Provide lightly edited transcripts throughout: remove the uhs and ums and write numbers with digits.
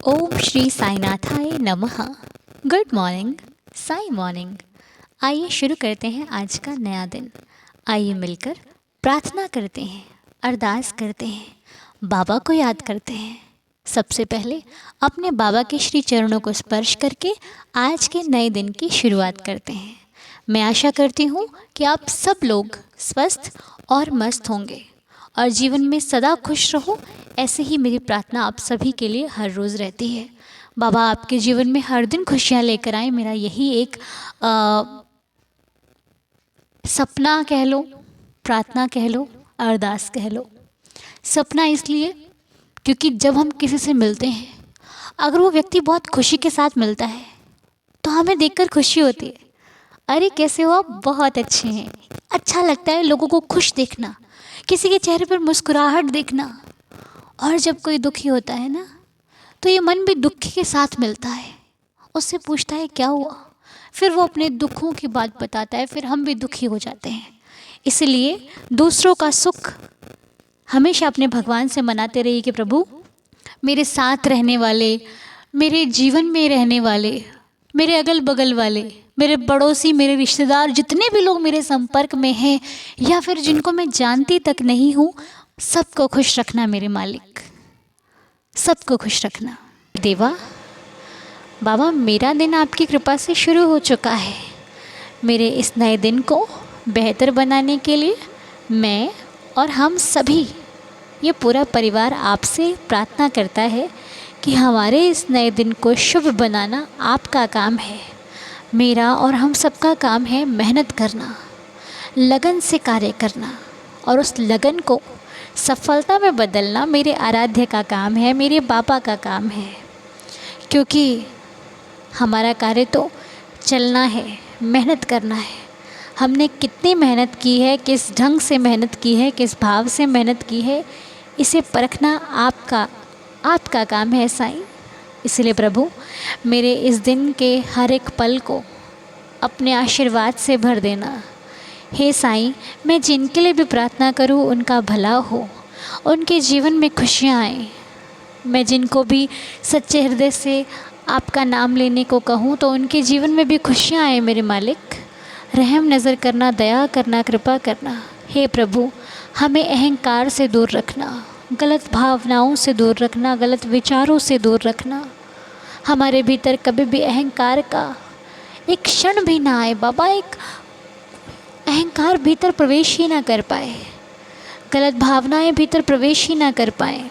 ओम श्री साईनाथाय नमः। Good morning, Sai morning. आइए शुरू करते हैं आज का नया दिन। आइए मिलकर प्रार्थना करते हैं, अरदास करते हैं, बाबा को याद करते हैं। सबसे पहले अपने बाबा के श्री चरणों को स्पर्श करके आज के नए दिन की शुरुआत करते हैं। मैं आशा करती हूँ कि आप सब लोग स्वस्थ और मस्त होंगे और जीवन में सदा खुश रहो। ऐसे ही मेरी प्रार्थना आप सभी के लिए हर रोज़ रहती है। बाबा आपके जीवन में हर दिन खुशियाँ लेकर आए, मेरा यही एक सपना कह लो, प्रार्थना कह लो, अरदास कह लो। सपना इसलिए क्योंकि जब हम किसी से मिलते हैं, अगर वो व्यक्ति बहुत खुशी के साथ मिलता है तो हमें देखकर खुशी होती है। अरे कैसे हो आप, बहुत अच्छे हैं। अच्छा लगता है लोगों को खुश देखना, किसी के चेहरे पर मुस्कुराहट देखना। और जब कोई दुखी होता है ना, तो ये मन भी दुखी के साथ मिलता है, उससे पूछता है क्या हुआ, फिर वो अपने दुखों की बात बताता है, फिर हम भी दुखी हो जाते हैं। इसलिए दूसरों का सुख हमेशा अपने भगवान से मनाते रहिए कि प्रभु मेरे साथ रहने वाले, मेरे जीवन में रहने वाले, मेरे अगल बगल वाले, मेरे पड़ोसी, मेरे रिश्तेदार, जितने भी लोग मेरे संपर्क में हैं या फिर जिनको मैं जानती तक नहीं हूँ, सबको खुश रखना मेरे मालिक, सबको खुश रखना। देवा बाबा, मेरा दिन आपकी कृपा से शुरू हो चुका है। मेरे इस नए दिन को बेहतर बनाने के लिए मैं और हम सभी, ये पूरा परिवार आपसे प्रार्थना करता है कि हमारे इस नए दिन को शुभ बनाना आपका काम है। मेरा और हम सबका काम है मेहनत करना, लगन से कार्य करना, और उस लगन को सफलता में बदलना मेरे आराध्य का काम है, मेरे बाबा का काम है। क्योंकि हमारा कार्य तो चलना है, मेहनत करना है। हमने कितनी मेहनत की है, किस ढंग से मेहनत की है, किस भाव से मेहनत की है, इसे परखना आपका काम है साईं। इसलिए प्रभु मेरे इस दिन के हर एक पल को अपने आशीर्वाद से भर देना। हे साईं, मैं जिनके लिए भी प्रार्थना करूं उनका भला हो, उनके जीवन में खुशियाँ आएँ। मैं जिनको भी सच्चे हृदय से आपका नाम लेने को कहूँ तो उनके जीवन में भी खुशियाँ आए मेरे मालिक। रहम नज़र करना, दया करना, कृपा करना। हे प्रभु हमें अहंकार से दूर रखना, गलत भावनाओं से दूर रखना, गलत विचारों से दूर रखना। हमारे भीतर कभी भी अहंकार का एक क्षण भी ना आए बाबा, एक अहंकार भीतर प्रवेश ही ना कर पाए, गलत भावनाएं भीतर प्रवेश ही ना कर पाए।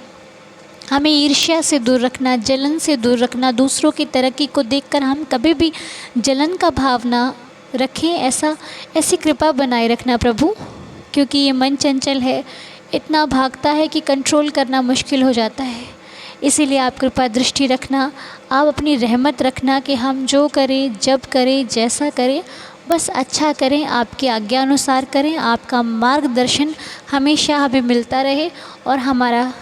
हमें ईर्ष्या से दूर रखना, जलन से दूर रखना। दूसरों की तरक्की को देखकर हम कभी भी जलन का भाव ना रखें, ऐसी कृपा बनाए रखना प्रभु। क्योंकि ये मन चंचल है, इतना भागता है कि कंट्रोल करना मुश्किल हो जाता है। इसीलिए आप कृपा दृष्टि रखना, आप अपनी रहमत रखना कि हम जो करें, जब करें, जैसा करें, बस अच्छा करें, आपकी आज्ञा अनुसार करें। आपका मार्गदर्शन हमेशा हमें मिलता रहे और हमारा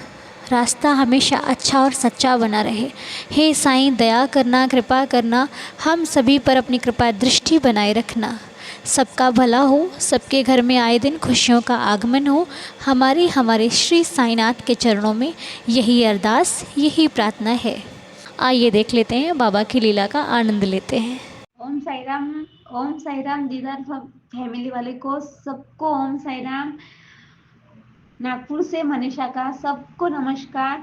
रास्ता हमेशा अच्छा और सच्चा बना रहे। हे साईं, दया करना, कृपा करना, हम सभी पर अपनी कृपा दृष्टि बनाए रखना। सबका भला हो, सबके घर में आए दिन खुशियों का आगमन हो। हमारे श्री साईनाथ के चरणों में यही अरदास, यही प्रार्थना है। आइए देख लेते हैं, बाबा की लीला का आनंद लेते हैं। ओम साई राम। ओम साई राम दीदार फैमिली वाले को सबको ओम साई राम। नागपुर से मनीषा का सबको नमस्कार,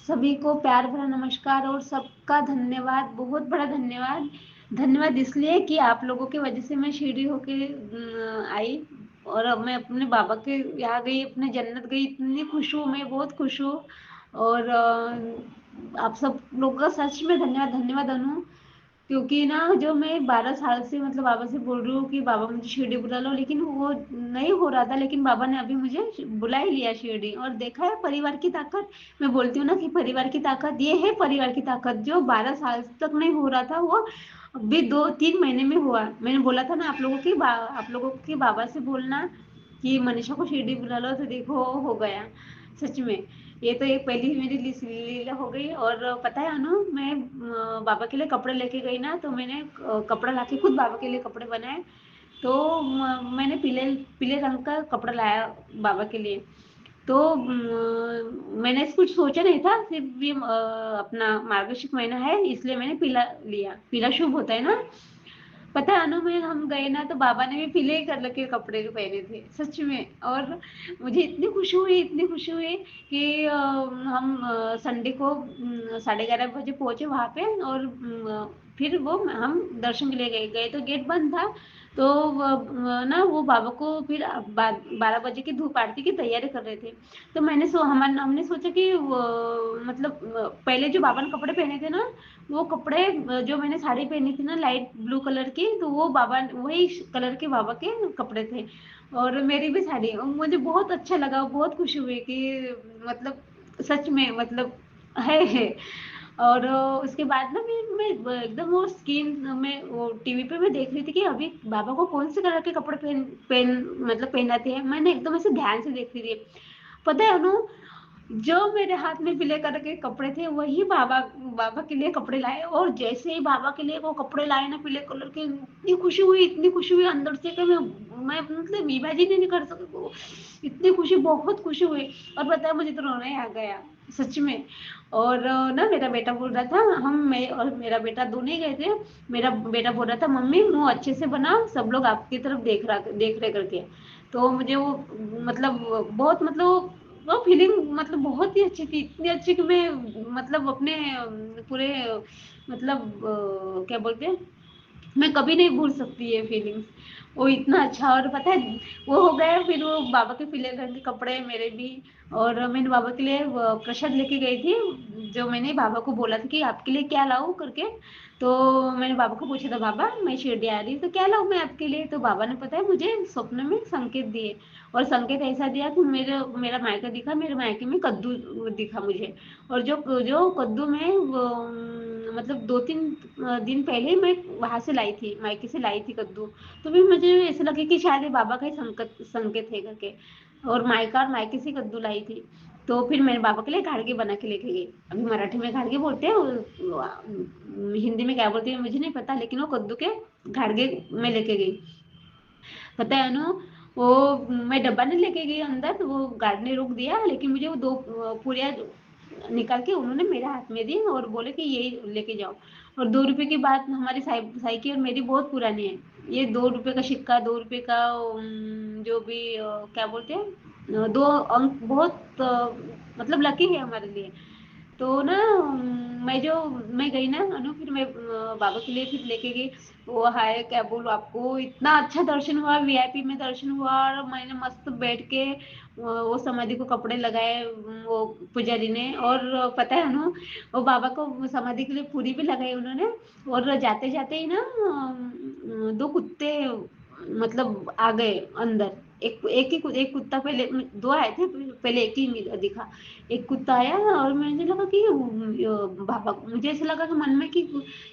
सभी को प्यार भरा नमस्कार और सबका धन्यवाद, बहुत बड़ा धन्यवाद। धन्यवाद इसलिए कि आप लोगों की वजह से मैं शिरडी होके आई और अब मैं अपने बाबा के यहाँ गई, अपने जन्नत गई। इतनी खुश हूँ, मैं बहुत खुश हूँ। और आप सब लोगों का सच में धन्यवाद, धन्यवाद अनु। क्योंकि ना जो मैं 12 साल से मतलब बाबा से बोल रही हूँ कि बाबा मुझे शिरडी बुला लो, लेकिन वो नहीं हो रहा था। लेकिन बाबा ने अभी मुझे बुला ही लिया शिरडी, और देखा है परिवार की ताकत। मैं बोलती हूँ ना कि परिवार की ताकत ये है, परिवार की ताकत। जो 12 साल तक नहीं हो रहा था वो अभी 2-3 महीने में हुआ। मैंने बोला था ना आप लोगों की बाबा से बोलना कि मनीषा को शिरडी बुला लो, तो देखो हो गया सच में। ये तो एक पहली मेरी लीला हो गई। और पता है अनु, मैं बाबा के लिए कपड़े लेके गई ना, तो मैंने कपड़ा लाके खुद बाबा के लिए कपड़े बनाए। तो मैंने पीले पीले रंग का कपड़ा लाया बाबा के लिए। तो मैंने कुछ सोचा नहीं था, सिर्फ ये अपना मार्गशीर्ष महीना है इसलिए मैंने पीला लिया। पीला शुभ होता है ना। पता है अनु, में हम गए ना तो बाबा ने भी पीले कलर के कपड़े पहने थे सच में। और मुझे इतनी खुशी हुई कि हम संडे को 11:30 बजे पहुंचे वहां पे। और फिर वो हम दर्शन के लिए गए गए तो गेट बंद था। तो ना वो बाबा को फिर 12 बजे की धूप आरती की तैयारी कर रहे थे। तो हमने सोचा कि मतलब पहले जो बाबा ने कपड़े पहने थे ना, वो कपड़े जो मैंने साड़ी पहनी थी ना लाइट ब्लू कलर की, तो वो बाबा वही कलर के बाबा के कपड़े थे। और मेरी भी साड़ी, और मुझे बहुत अच्छा लगा, बहुत खुशी हुई कि मतलब सच में मतलब है। और उसके बाद ना मैं एकदम वो स्क्रीन में वो टीवी पे मैं देख रही थी कि अभी बाबा को कौन से कलर के कपड़े पहन पहन मतलब पहनाते हैं। मैंने एकदम ऐसे ध्यान से देख रही थी। पता है अनु, जो मेरे हाथ में पीले कलर के कपड़े थे वही बाबा बाबा के लिए कपड़े लाए। और जैसे ही बाबा के लिए वो कपड़े लाए ना पीले कलर के, इतनी खुशी हुई अंदर से कि मैं मतलब इमेजिन ही नहीं कर सकती वो। इतनी खुशी, बहुत खुशी हुई। और पता है मुझे तो रोना ही आ गया सच में। और ना मेरा बेटा बोल रहा था, मैं और मेरा बेटा दोनों ही गए थे। मेरा बेटा बोल रहा था मम्मी मुंह अच्छे से बना, सब लोग आपकी तरफ देख रहे करके। तो मुझे वो मतलब बहुत मतलब वो फीलिंग मतलब बहुत ही अच्छी थी, इतनी अच्छी कि मैं मतलब अपने पूरे मतलब क्या बोलते हैं, मैं कभी नहीं भूल सकती ये फीलिंग्स। वो इतना अच्छा। और पता है वो हो गया, फिर वो बाबा के पीले रंग के कपड़े मेरे भी। और मैंने बाबा के लिए प्रसाद लेके गई थी, जो मैंने बाबा को बोला था कि आपके लिए क्या लाऊं करके। तो मैंने बाबा को पूछा था बाबा मैं शिरडी आ रही हूँ तो क्या लाऊं मैं आपके लिए। तो बाबा ने पता है मुझे स्वप्न में संकेत दिए। और संकेत ऐसा दिया कि मेरा मायका दिखा, मेरे मायके में कद्दू दिखा मुझे। और जो जो कद्दू में मतलब 2-3 दिन पहले मैं वहां से लाई थी, मायके से लाई थी कद्दू। तो भी मुझे ऐसा लगे कि शायद ये बाबा का ही संकेत है करके। और मायका और मायके से कद्दू लाई थी। तो फिर मैंने बाबा के लिए घाड़गे बना के लेके गई। अभी मराठी में घाड़गे बोलते हैं, हिंदी में क्या बोलते हैं मुझे नहीं पता, लेकिन वो कद्दू के घाड़गे में लेके गई। पता है अनु, वो मैं डब्बा नहीं लेके गई अंदर, तो वो गार्ड ने रोक दिया, लेकिन मुझे वो 2 पूरियाँ निकाल के उन्होंने मेरे हाथ में दी और बोले कि यही लेके जाओ। और 2 रुपए की बात, हमारी साई की और मेरी बहुत पुरानी है। ये 2 रुपए का सिक्का, 2 रुपए का जो भी क्या बोलते हैं, 2 अंक बहुत मतलब लकी है हमारे लिए। तो ना मैं गई ना अनु, फिर मैं बाबा के लिए फिर लेके गई। वो हाय क्या बोलूं आपको, इतना अच्छा दर्शन हुआ, वीआईपी में दर्शन हुआ। और मैंने मस्त बैठ के वो समाधि को कपड़े लगाए वो पुजारी ने। और पता है अनु, वो बाबा को समाधि के लिए पूरी भी लगाई उन्होंने। और जाते जाते ही ना 2 कुत्ते मतलब आ गए अंदर। एक कुत्ता पहले, 2 आए थे, पहले एक ही दिखा। एक कुत्ता आया और मुझे लगा कि बाबा, मुझे ऐसा लगा कि मन में कि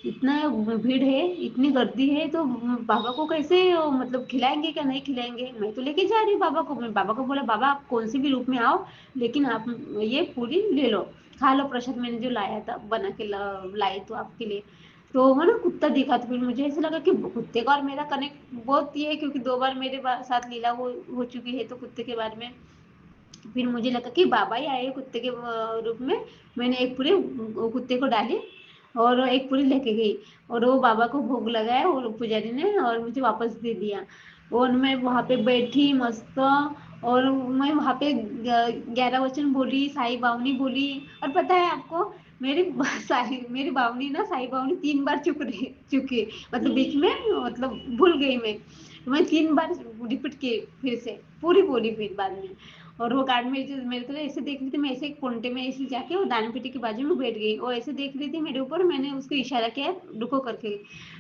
इतना भीड़ है, इतनी गर्दी है, तो बाबा को कैसे मतलब खिलाएंगे क्या नहीं खिलाएंगे। मैं तो लेके जा रही हूँ बाबा को। मैं बाबा को बोला बाबा आप कौन से भी रूप में आओ, लेकिन आप ये पूरी ले लो, खा लो प्रसाद, मैंने जो लाया था बना के लाई तो आपके लिए। तो वो ना कुत्ता दिखा, तो फिर मुझे ऐसा लगा कि कुत्ते का और मेरा कनेक्ट बहुत ये है, क्योंकि 2 बार मेरे साथ लीला हो चुकी है तो कुत्ते के बारे में। फिर मुझे लगा कि बाबा ही आए कुत्ते के रूप में। मैंने एक पूरी कुत्ते को डाली और एक पूरी लेके गई। और वो बाबा को भोग लगाया और पुजारी ने, और मुझे वापस दे दिया। और मैं वहां पे बैठी मस्त। और मैं वहां पे 11 वचन बोली, साई बावनी बोली। और पता है आपको, मेरी मेरी बावनी ना, साई बावनी 3 बार चुकी, मतलब बीच में मतलब भूल गई मैं 3 बार रिपीट की, फिर से पूरी बोली फिर बाद में। और वो गार्ड मेरे को ऐसे देख रही थी, मैं ऐसे एक कोने में ऐसे जाके वो दान पेटी के बाजू में बैठ गई। वो ऐसे देख रही थी मेरे ऊपर, मैंने उसको इशारा किया रुको करके।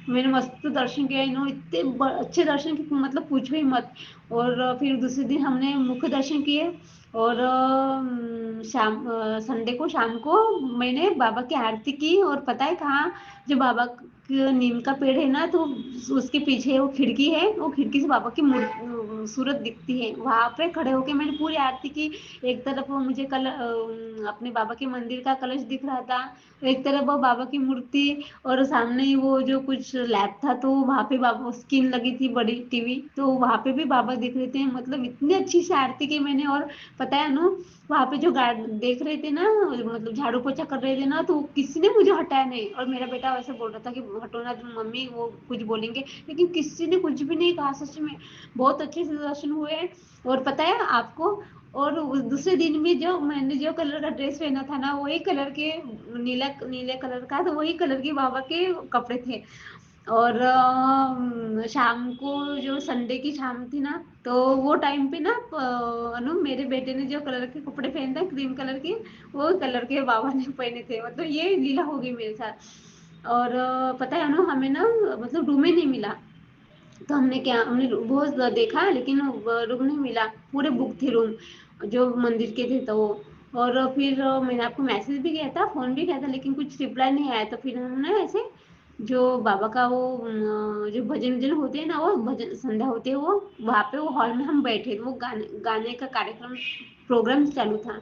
मैंने मस्त दर्शन किया, इतने अच्छे दर्शन की मतलब पूछो ही मत। और फिर दूसरे दिन हमने मुख्य दर्शन किए। और संडे को शाम को मैंने बाबा की आरती की। और पता है कहाँ, जो बाबा नीम का पेड़ है ना, तो उसके पीछे वो खिड़की है, वो खिड़की से बाबा की सूरत दिखती है। वहां पे खड़े होके मैंने पूरी आरती की। एक तरफ वो मुझे अपने बाबा के मंदिर का कलश दिख रहा था, एक तरफ वो बाबा की मूर्ति, और सामने ही वो जो कुछ लैब था, तो वहां पे बाबा स्क्रीन लगी थी, बड़ी टीवी, तो वहां पे भी बाबा दिख रहे थे। मतलब इतनी अच्छी से आरती की मैंने। और पता है अनु, वहां पे जो गार्ड देख रहे थे ना, मतलब झाड़ू पोछा कर रहे थे ना, तो किसी ने मुझे हटाया नहीं। और मेरा बेटा वैसे बोल रहा था कि हटो ना तुम मम्मी, वो कुछ बोलेंगे, लेकिन किसी ने कुछ भी नहीं कहा। सच में बहुत अच्छे से दर्शन हुए। और पता है आपको, और उस दूसरे दिन भी जो मैंने जो कलर का ड्रेस पहना था ना, वही कलर के, नीला नीले कलर का, तो वही कलर के बाबा के कपड़े थे। और शाम को जो संडे की शाम थी ना, तो वो टाइम पे ना अनु, मेरे बेटे ने जो कलर के कपड़े पहने थे, क्रीम कलर के, वो कलर के बाबा ने पहने थे। मतलब ये लीला हो गई मेरे साथ। और पता है अनु, हमें ना मतलब रूम ही नहीं मिला। तो हमने बहुत देखा, लेकिन रूम नहीं मिला। पूरे बुक थे रूम जो मंदिर के थे, तो वो। और फिर मैंने आपको मैसेज भी किया था, फोन भी किया था, लेकिन कुछ रिप्लाई नहीं आया। तो फिर हमने ऐसे जो बाबा का वो जो भजन वजन होते हैं ना, वो भजन संध्या होती है, वो वहाँ पे वो हॉल में हम बैठे थे। वो गाने गाने का कार्यक्रम प्रोग्राम चालू था।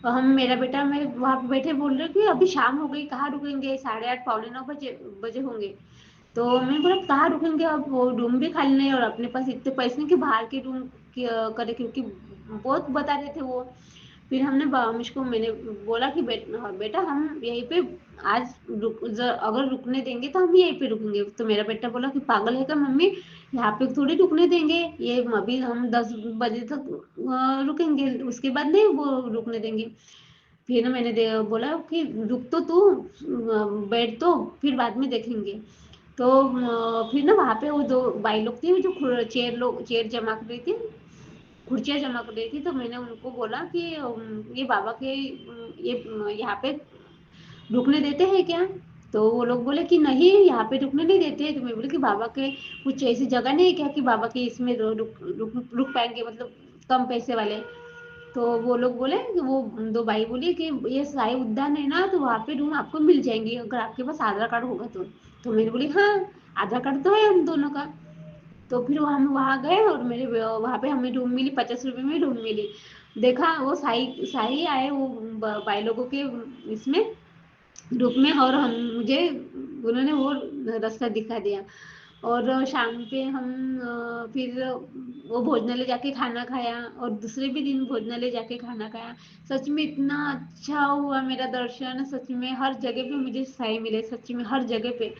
और हम, मेरा बेटा, मैं वहाँ पे बैठे बोल रहे कि अभी शाम हो गई, कहाँ रुकेंगे, 8:30 पौने 9 बजे होंगे। तो मैं बोला कहाँ रुकेंगे, अब वो रूम भी खाली नहीं, और अपने पास इतने पैसे नहीं कि बाहर के रूम करे, क्योंकि बहुत बता रहे थे वो। फिर हमने मुझको मैंने बोला कि बेटा हम यहीं पे आज अगर रुकने देंगे तो हम यहीं पे रुकेंगे। तो मेरा बेटा बोला कि पागल है क्या मम्मी, यहाँ पे थोड़ी रुकने देंगे, ये अभी हम 10 बजे तक रुकेंगे, उसके बाद नहीं वो रुकने देंगे। फिर मैंने बोला कि रुक तो तू, बैठ तो, फिर बाद में देखेंगे। तो फिर ना वहाँ पे वो दो भाई लोग थे, जो चेयर जमा कर रही थी, कुर्सियाँ जमा कर रही थी। तो मैंने उनको बोला कि ये बाबा के ये यहाँ पे रुकने देते हैं क्या? तो वो लोग बोले कि नहीं, यहाँ पे रुकने नहीं देते। तो मैं बोली कि बाबा के कुछ ऐसी जगह नहीं है क्या कि बाबा के इसमें रुक पाएंगे, मतलब कम पैसे वाले। तो वो लोग बोले कि वो दो भाई बोली कि ये साई उद्यान है ना, तो वहाँ पे रूम आपको मिल जाएंगी अगर आपके पास आधार कार्ड होगा तो। तो मैंने बोली हाँ, आधार कार्ड तो है हम दोनों का। तो फिर हम वहाँ गए, और मेरे वहाँ पे हमें रूम मिली, 50 रुपए में रूम मिली। देखा वो साई साई आए वो भाई लोगों के इसमें ग्रुप में, और हम मुझे उन्होंने वो रास्ता दिखा दिया। और शाम पे हम फिर वो भोजनालय जाके खाना खाया, और दूसरे भी दिन भोजनालय जाके खाना खाया। सच में इतना अच्छा हुआ मेरा दर्शन। सच में हर जगह पे मुझे साई मिले, सच में हर जगह पे।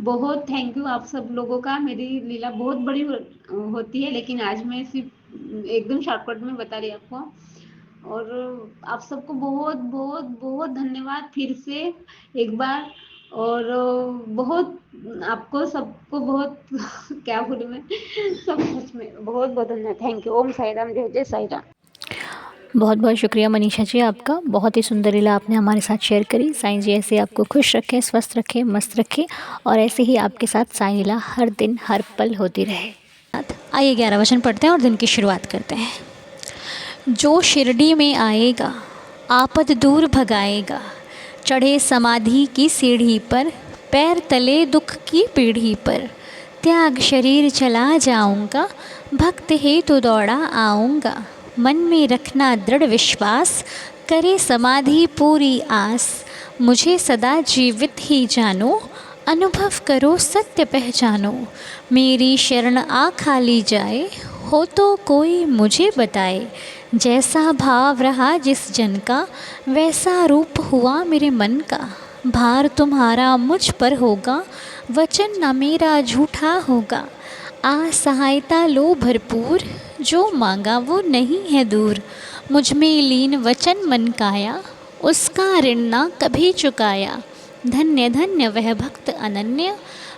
बहुत थैंक यू आप सब लोगों का। मेरी लीला बहुत बड़ी होती है, लेकिन आज मैं सिर्फ एकदम शॉर्टकट में बता रही आपको। और आप सबको बहुत बहुत बहुत धन्यवाद फिर से एक बार। और बहुत आपको सबको बहुत क्या बोलूं मैं, सब सच में बहुत बहुत धन्यवाद। Thank you. ओम साई राम, जय जय साई राम। बहुत बहुत शुक्रिया मनीषा जी आपका। बहुत ही सुंदर लीला आपने हमारे साथ शेयर करी। साईं जी ऐसे आपको खुश रखें, स्वस्थ रखें, मस्त रखें, और ऐसे ही आपके साथ साईं लीला हर दिन हर पल होती रहे। आइए 11 वचन पढ़ते हैं और दिन की शुरुआत करते हैं। जो शिरडी में आएगा आपद दूर भगाएगा, चढ़े समाधि की सीढ़ी पर, पैर तले दुख की पीढ़ी पर, त्याग शरीर चला जाऊंगा, भक्त है तो दौड़ा आऊंगा, मन में रखना दृढ़ विश्वास, करे समाधि पूरी आस, मुझे सदा जीवित ही जानो, अनुभव करो सत्य पहचानो, मेरी शरण आ खाली जाए, हो तो कोई मुझे बताए, जैसा भाव रहा जिस जन का, वैसा रूप हुआ मेरे मन का, भार तुम्हारा मुझ पर होगा, वचन न मेरा झूठा होगा, आ सहायता लो भरपूर, जो मांगा वो नहीं है दूर, मुझ में लीन वचन मन काया, उसका ऋण ना कभी चुकाया, धन्य धन्य वह भक्त अनन्य,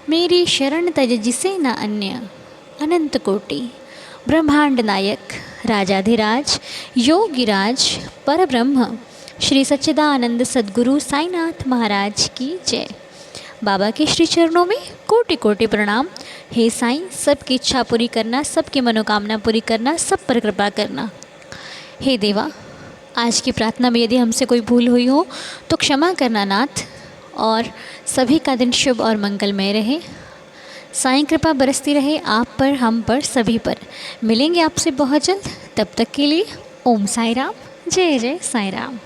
मेरी शरण तज जिसे न अन्य, अनंत कोटि ब्रह्मांड नायक राजाधिराज योगिराज परब्रह्म श्री सच्चिदानंद सद्गुरु साईनाथ महाराज की जय। बाबा के श्री चरणों में कोटि कोटि प्रणाम। हे साईं, सबकी इच्छा पूरी करना, सबकी मनोकामना पूरी करना, सब पर कृपा करना। हे देवा, आज की प्रार्थना में यदि हमसे कोई भूल हुई हो तो क्षमा करना नाथ, और सभी का दिन शुभ और मंगलमय रहे। साईं कृपा बरसती रहे आप पर, हम पर, सभी पर। मिलेंगे आपसे बहुत जल्द, तब तक के लिए ओम साई राम, जय जय साई राम।